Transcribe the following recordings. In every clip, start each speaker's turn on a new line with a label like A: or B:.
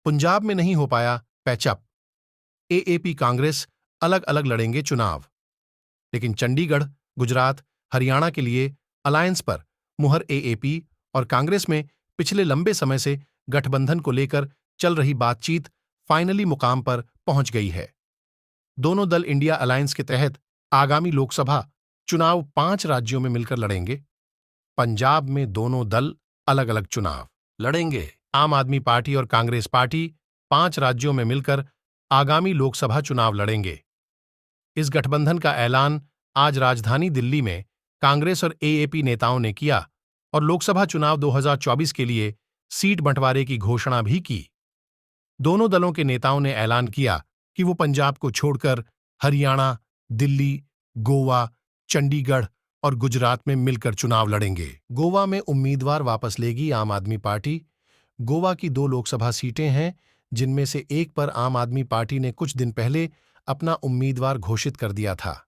A: पंजाब में नहीं हो पाया पैचअप। एएपी कांग्रेस अलग अलग लड़ेंगे चुनाव। लेकिन चंडीगढ़, गुजरात, हरियाणा के लिए अलायंस पर मुहर एएपी और कांग्रेस में पिछले लंबे समय से गठबंधन को लेकर चल रही बातचीत फाइनली मुकाम पर पहुंच गई है। दोनों दल इंडिया अलायंस के तहत आगामी लोकसभा चुनाव 5 राज्यों में मिलकर लड़ेंगे। पंजाब में दोनों दल अलग अलग चुनाव लड़ेंगे। आम आदमी पार्टी और कांग्रेस पार्टी 5 राज्यों में मिलकर आगामी लोकसभा चुनाव लड़ेंगे। इस गठबंधन का ऐलान आज राजधानी दिल्ली में कांग्रेस और एएपी नेताओं ने किया और लोकसभा चुनाव 2024 के लिए सीट बंटवारे की घोषणा भी की। दोनों दलों के नेताओं ने ऐलान किया कि वो पंजाब को छोड़कर हरियाणा, दिल्ली, गोवा, चंडीगढ़ और गुजरात में मिलकर चुनाव लड़ेंगे। गोवा में उम्मीदवार वापस लेगी आम आदमी पार्टी। गोवा की 2 लोकसभा सीटें हैं, जिनमें से एक पर आम आदमी पार्टी ने कुछ दिन पहले अपना उम्मीदवार घोषित कर दिया था।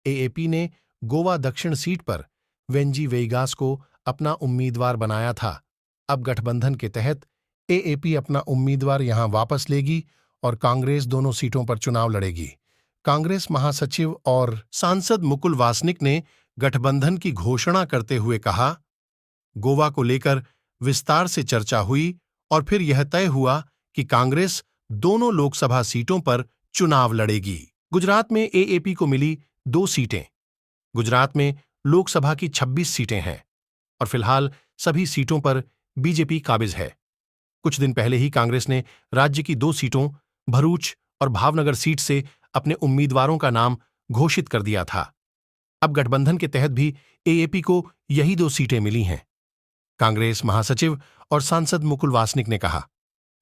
A: एएपी ने गोवा दक्षिण सीट पर वेंजी वेइगास को अपना उम्मीदवार बनाया था। अब गठबंधन के तहत एएपी अपना उम्मीदवार यहां वापस लेगी और कांग्रेस दोनों सीटों पर चुनाव लड़ेगी। कांग्रेस महासचिव और सांसद मुकुल वासनिक ने गठबंधन की घोषणा करते हुए कहा, गोवा को लेकर विस्तार से चर्चा हुई और फिर यह तय हुआ कि कांग्रेस दोनों लोकसभा सीटों पर चुनाव लड़ेगी। गुजरात में एएपी को मिली 2 सीटें। गुजरात में लोकसभा की 26 सीटें हैं और फिलहाल सभी सीटों पर बीजेपी काबिज है। कुछ दिन पहले ही कांग्रेस ने राज्य की 2 सीटों भरूच और भावनगर सीट से अपने उम्मीदवारों का नाम घोषित कर दिया था। अब गठबंधन के तहत भी एएपी को यही 2 सीटें मिली हैं। कांग्रेस महासचिव और सांसद मुकुल वासनिक ने कहा,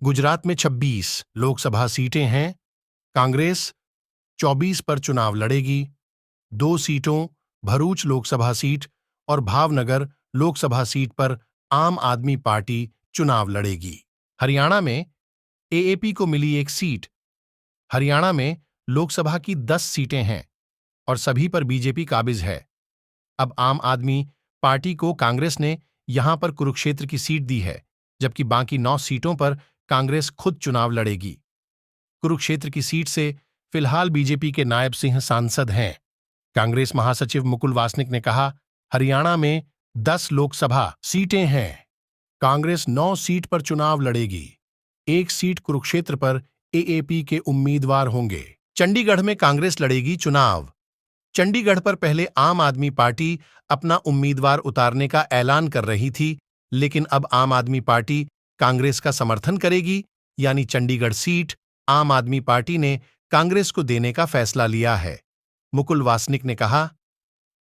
A: गुजरात में 26 लोकसभा सीटें हैं। कांग्रेस 24 पर चुनाव लड़ेगी। 2 सीटों भरूच लोकसभा सीट और भावनगर लोकसभा सीट पर आम आदमी पार्टी चुनाव लड़ेगी। हरियाणा में एएपी को मिली 1 सीट। हरियाणा में लोकसभा की 10 सीटें हैं और सभी पर बीजेपी काबिज है। अब आम आदमी पार्टी को कांग्रेस ने यहां पर कुरुक्षेत्र की सीट दी है, जबकि बाकी 9 सीटों पर कांग्रेस खुद चुनाव लड़ेगी। कुरुक्षेत्र की सीट से फिलहाल बीजेपी के नायब सिंह सांसद हैं। कांग्रेस महासचिव मुकुल वासनिक ने कहा, हरियाणा में 10 लोकसभा सीटें हैं। कांग्रेस 9 सीट पर चुनाव लड़ेगी। 1 सीट कुरुक्षेत्र पर एएपी के उम्मीदवार होंगे। चंडीगढ़ में कांग्रेस लड़ेगी चुनाव। चंडीगढ़ पर पहले आम आदमी पार्टी अपना उम्मीदवार उतारने का ऐलान कर रही थी, लेकिन अब आम आदमी पार्टी कांग्रेस का समर्थन करेगी, यानी चंडीगढ़ सीट आम आदमी पार्टी ने कांग्रेस को देने का फैसला लिया है। मुकुल वासनिक ने कहा,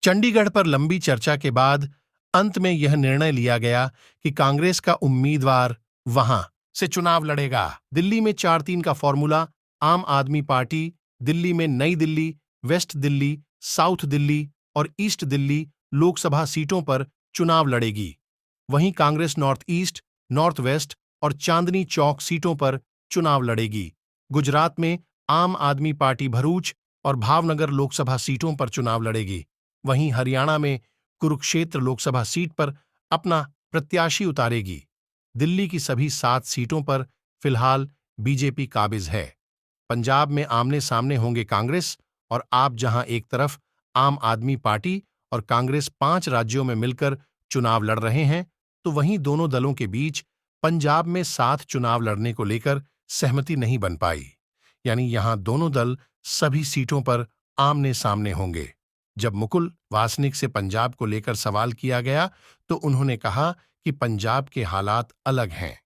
A: चंडीगढ़ पर लंबी चर्चा के बाद अंत में यह निर्णय लिया गया कि कांग्रेस का उम्मीदवार वहां से चुनाव लड़ेगा। दिल्ली में 4-3 का फॉर्मूला। आम आदमी पार्टी दिल्ली में नई दिल्ली, वेस्ट दिल्ली, साउथ दिल्ली और ईस्ट दिल्ली लोकसभा सीटों पर चुनाव लड़ेगी। वहीं Congress north east, north west और चांदनी चौक सीटों पर चुनाव लड़ेगी। गुजरात में आम आदमी पार्टी भरूच और भावनगर लोकसभा सीटों पर चुनाव लड़ेगी। वहीं हरियाणा में कुरुक्षेत्र लोकसभा सीट पर अपना प्रत्याशी उतारेगी। दिल्ली की सभी 7 सीटों पर फिलहाल बीजेपी काबिज है। पंजाब में आमने सामने होंगे कांग्रेस और आप। जहां एक तरफ आम आदमी पार्टी और कांग्रेस 5 राज्यों में मिलकर चुनाव लड़ रहे हैं, तो वहीं दोनों दलों के बीच पंजाब में साथ चुनाव लड़ने को लेकर सहमति नहीं बन पाई। यानी यहां दोनों दल सभी सीटों पर आमने सामने होंगे। जब मुकुल वासनिक से पंजाब को लेकर सवाल किया गया, तो उन्होंने कहा कि पंजाब के हालात अलग हैं।